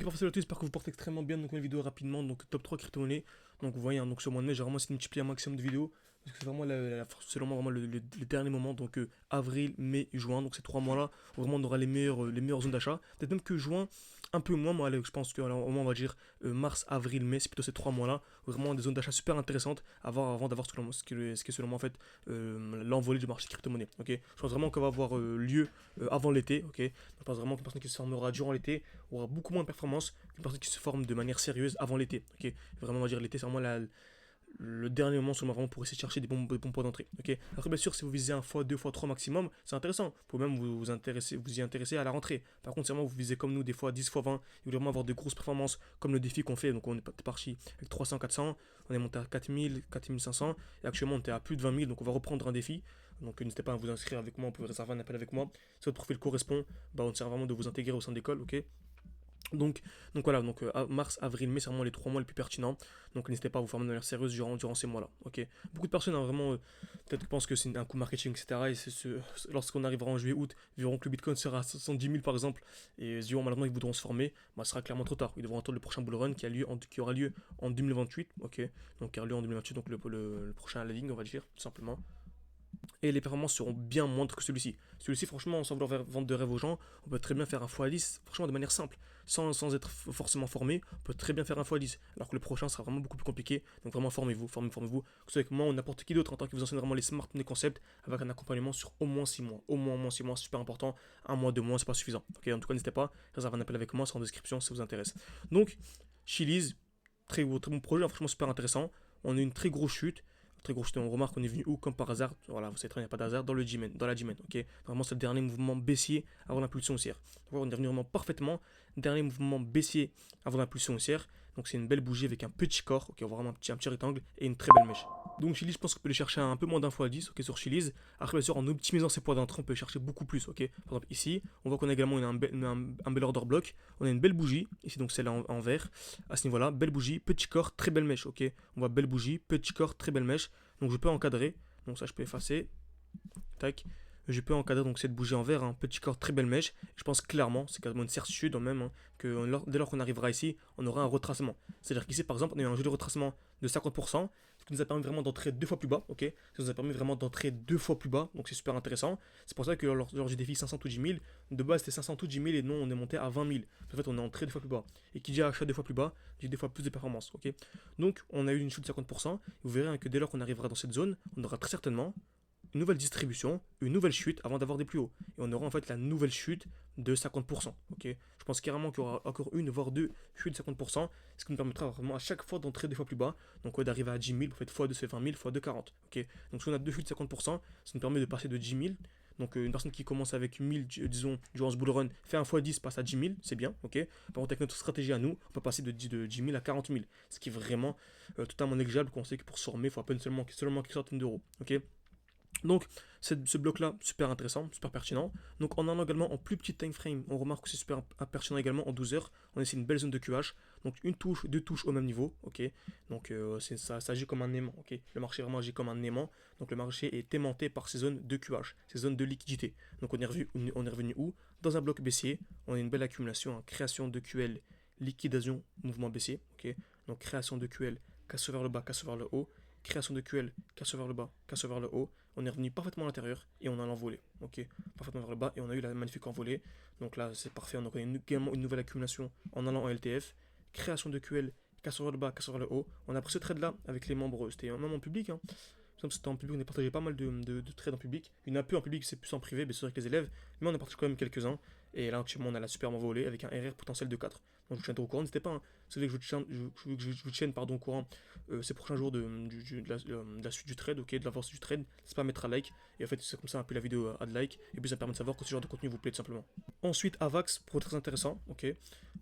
parfait, salut à tous, j'espère que vous portez extrêmement bien. Donc, une vidéo rapidement. Donc, top 3 crypto-monnaies. Donc, vous voyez, hein, donc ce mois de mai, j'ai vraiment essayé de multiplier un maximum de vidéos. Parce que c'est vraiment, selon moi, vraiment le dernier moment. Donc, avril, mai, juin. Donc, ces 3 mois-là, où vraiment, on aura les meilleures zones d'achat. Peut-être même que juin, un peu moins. Moi, allez, je pense qu'au moins, on va dire mars, avril, mai. C'est plutôt ces 3 mois-là. Vraiment, des zones d'achat super intéressantes avant d'avoir ce qui est selon moi, en fait, l'envolée du marché crypto-monnaie. Ok, je pense vraiment qu'on va avoir lieu avant l'été. Ok, je pense vraiment qu'une personne qui se formera durant l'été aura beaucoup moins de performance qu'une personne qui se forme de manière sérieuse avant l'été. Ok, vraiment, on va dire l'été, c'est vraiment le dernier moment seulement vraiment pour essayer de chercher des bons points d'entrée. Ok, après, bien sûr, si vous visez un fois, deux fois, trois maximum, c'est intéressant. Vous pouvez même vous y intéresser à la rentrée. Par contre, c'est vraiment, vous visez comme nous, des fois 10 fois 20, et vous voulez vraiment avoir de grosses performances comme le défi qu'on fait. Donc, on est parti avec 300, 400, on est monté à 4000, 4500, et actuellement, on est à plus de 20 000. Donc, on va reprendre un défi. Donc, n'hésitez pas à vous inscrire avec moi, vous pouvez réserver un appel avec moi. Si votre profil correspond, bah, on essaie vraiment de vous intégrer au sein d'école. Ok, donc, voilà, donc mars, avril, mai, c'est vraiment les 3 mois les plus pertinents. Donc n'hésitez pas à vous former de manière sérieuse durant ces mois-là. Ok. Beaucoup de personnes hein, vraiment peut-être pensent que c'est un coup marketing, etc. Et lorsqu'on arrivera en juillet, août, verront que le Bitcoin sera à 70 000 par exemple, et se diront malheureusement qu'ils voudront se former, bah, ce sera clairement trop tard. Ils devront attendre le prochain bull run qui aura lieu en 2028. Ok. Donc qui aura lieu en 2028, donc le prochain à la ligne, on va dire, tout simplement, et les performances seront bien moindres que celui-ci. Celui-ci, franchement, sans vouloir vendre de rêve aux gens, on peut très bien faire un x10, franchement, de manière simple, sans être forcément formé, on peut très bien faire un x10, alors que le prochain sera vraiment beaucoup plus compliqué. Donc vraiment, formez-vous, que ce soit avec moi ou n'importe qui d'autre, en tant que vous enseigne vraiment les smart money concepts, avec un accompagnement sur au moins 6 mois. Au moins 6 mois, c'est super important. Un mois, 2 mois, c'est pas suffisant. Ok, en tout cas, n'hésitez pas, réservez un appel avec moi, c'est en description si ça vous intéresse. Donc, Chili's, très bon projet, franchement super intéressant. On a une très grosse chute. Très gros chute, on remarque qu'on est venu où comme par hasard. Voilà, vous savez très bien, il n'y a pas d'hasard dans la G-Men. Ok, vraiment c'est le dernier mouvement baissier avant l'impulsion haussière. Donc, on est venu vraiment parfaitement. Dernier mouvement baissier avant l'impulsion haussière. Donc c'est une belle bougie avec un petit corps. Ok, on voit vraiment un petit rectangle et une très belle mèche. Donc Chili's, je pense qu'on peut les chercher à un peu moins d'un fois 10, ok, sur Chili's. Après, bien sûr, en optimisant ses points d'entrée, on peut les chercher beaucoup plus, ok. Par exemple, ici, on voit qu'on a également un bel order block. On a une belle bougie, ici, donc celle en vert. À ce niveau-là, belle bougie, petit corps, très belle mèche, ok. On voit belle bougie, petit corps, très belle mèche. Donc je peux encadrer. Donc ça, je peux effacer. Tac. Je peux encadrer donc cette bougie en vert, un petit corps, très belle mèche. Je pense clairement, c'est quasiment une certitude même, hein, que dès lors qu'on arrivera ici, on aura un retracement. C'est-à-dire qu'ici, par exemple, on a eu un jeu de retracement de 50%, ce qui nous a permis vraiment d'entrer deux fois plus bas, ok. Ça nous a permis vraiment d'entrer deux fois plus bas, donc c'est super intéressant. C'est pour ça que lors du défi 500 ou 10 000, de base c'était 500 ou 10 000 et non, on est monté à 20 000. En fait, on est entré deux fois plus bas. Et qui dit achat deux fois plus bas, dit deux fois plus de performance, ok. Donc, on a eu une chute de 50%. Vous verrez hein, que dès lors qu'on arrivera dans cette zone, on aura très certainement une nouvelle distribution, une nouvelle chute avant d'avoir des plus hauts. Et on aura en fait la nouvelle chute de 50%. Ok, je pense carrément qu'il y aura encore une, voire deux chutes de 50%, ce qui nous permettra vraiment à chaque fois d'entrer deux fois plus bas. Donc d'arriver à 10 000, vous faites x2 c'est 20 000, x2 40. Ok, donc si on a deux chutes de 50%, ça nous permet de passer de 10 000. Donc une personne qui commence avec 1000, disons, durant ce bull run, fait un x10, passe à 10 000, c'est bien, ok. Par contre, avec notre stratégie à nous, on peut passer de 10 000 à 40 000, ce qui est vraiment totalement négligeable, qu'on sait que pour se former, il faut à peine seulement quelques centaines d'euros, ok. Donc, ce bloc-là, super intéressant, super pertinent. Donc, en allant également en plus petit time frame, on remarque que c'est super pertinent également en 12 heures. On a ici une belle zone de QH. Donc, une touche, deux touches au même niveau. Ok. Donc, ça agit comme un aimant. Ok. Le marché vraiment agit comme un aimant. Donc, le marché est aimanté par ces zones de QH, ces zones de liquidité. Donc, on est revenu où? Dans un bloc baissier, on a une belle accumulation, hein, création de QL, liquidation, mouvement baissier. Ok. Donc, création de QL, casse vers le bas, casse vers le haut. Création de QL, casse vers le bas, casse vers le haut. On est revenu parfaitement à l'intérieur et on a l'envolée. Ok, parfaitement vers le bas et on a eu la magnifique envolée. Donc là, c'est parfait. On a également une nouvelle accumulation en allant en LTF. Création de QL, casse vers le bas, casse vers le haut. On a pris ce trade là avec les membres. C'était même en public. Hein. C'était en public, on a partagé pas mal de trades en public. Il y en a peu en public, c'est plus en privé, mais c'est avec les élèves. Mais on a partagé quand même quelques-uns. Et là, actuellement, on a la superbe envolée avec un RR potentiel de 4. Donc je vous tiendrai au courant. N'hésitez pas, hein, si vous voulez que je vous tienne pardon, au courant ces prochains jours de la suite du trade, ok, de l'avance du trade, c'est pas à mettre à like. Et en fait, c'est comme ça un peu la vidéo à de like. Et puis ça permet de savoir que ce genre de contenu vous plaît tout simplement. Ensuite, Avax, pour très intéressant, ok.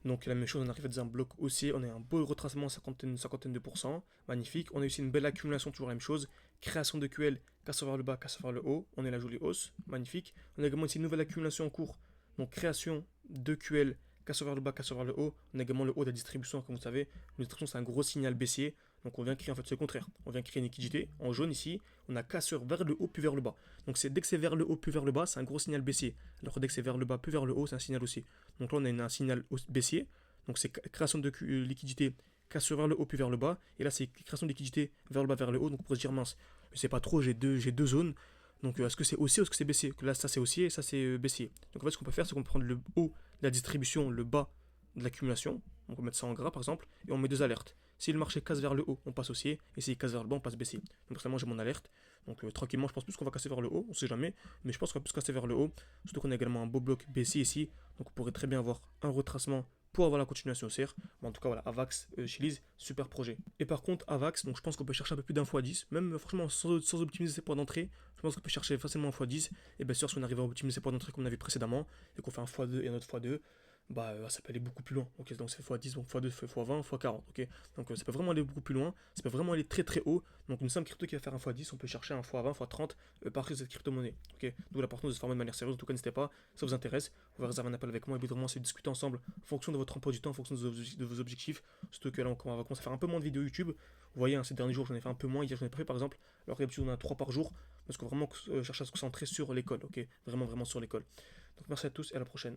Donc la même chose, on arrive à des un bloc haussier, on a un beau retracement, cinquantaine de pourcents, magnifique. On a aussi une belle accumulation, toujours la même chose. Création de QL, casse vers le bas, casse vers le haut. On est la jolie hausse, magnifique. On a également ici une nouvelle accumulation en cours. Donc création de QL, casse vers le bas, casse vers le haut. On a également le haut de la distribution, comme vous savez. La distribution, c'est un gros signal baissier. Donc on vient créer en fait ce contraire. On vient créer une liquidité. En jaune ici, on a casseur vers le haut puis vers le bas. Donc dès que c'est vers le haut puis vers le bas, c'est un gros signal baissier. Alors que dès que c'est vers le bas puis vers le haut, c'est un signal haussier. Donc là on a un signal baissier. Donc c'est création de liquidité, cassure vers le haut puis vers le bas. Et là, c'est création de liquidité vers le bas, vers le haut. Donc on pourrait se dire, mince, je sais pas trop, j'ai deux zones. Donc est-ce que c'est haussier ou est-ce que c'est baissier? Là, ça c'est haussier et ça c'est baissier. Donc en fait, ce qu'on peut faire, c'est qu'on peut prendre le haut de la distribution, le bas de l'accumulation. Donc on peut mettre ça en gras par exemple, et on met deux alertes. Si le marché casse vers le haut, on passe haussier, et s'il casse vers le bas, on passe baissier. Donc personnellement, j'ai mon alerte. Donc tranquillement, je pense plus qu'on va casser vers le haut, on sait jamais, mais je pense qu'on va plus casser vers le haut. Surtout qu'on a également un beau bloc baissier ici, donc on pourrait très bien avoir un retracement pour avoir la continuation haussière. Mais en tout cas, voilà, Avax, Chiliz, super projet. Et par contre, Avax, donc je pense qu'on peut chercher un peu plus d'un x10, même franchement sans optimiser ses points d'entrée, je pense qu'on peut chercher facilement un x10. Et bien sûr, si on arrive à optimiser ses points d'entrée comme on a vu précédemment, et qu'on fait un x2 et un autre x2, bah ça peut aller beaucoup plus loin. Ok, donc c'est x10, donc x2, x20, x40. Ok, donc ça peut vraiment aller beaucoup plus loin, ça peut vraiment aller très très haut. Donc une simple crypto qui va faire un x10, on peut chercher un x20, x30 par cette crypto-monnaie. Ok, donc l'important de se former de manière sérieuse. En tout cas, n'hésitez pas, ça vous intéresse, vous pouvez réserver un appel avec moi et vraiment c'est de discuter ensemble en fonction de votre emploi du temps, en fonction de vos objectifs. Surtout que là, on va commencer à faire un peu moins de vidéos YouTube. Vous voyez, hein, ces derniers jours, j'en ai fait un peu moins. Hier, j'en ai pas fait par exemple, alors que d'habitude, on a 3 par jour. Parce qu'on vraiment cherche à se concentrer sur l'école. Ok, vraiment, vraiment sur l'école. Donc merci à tous et à la prochaine.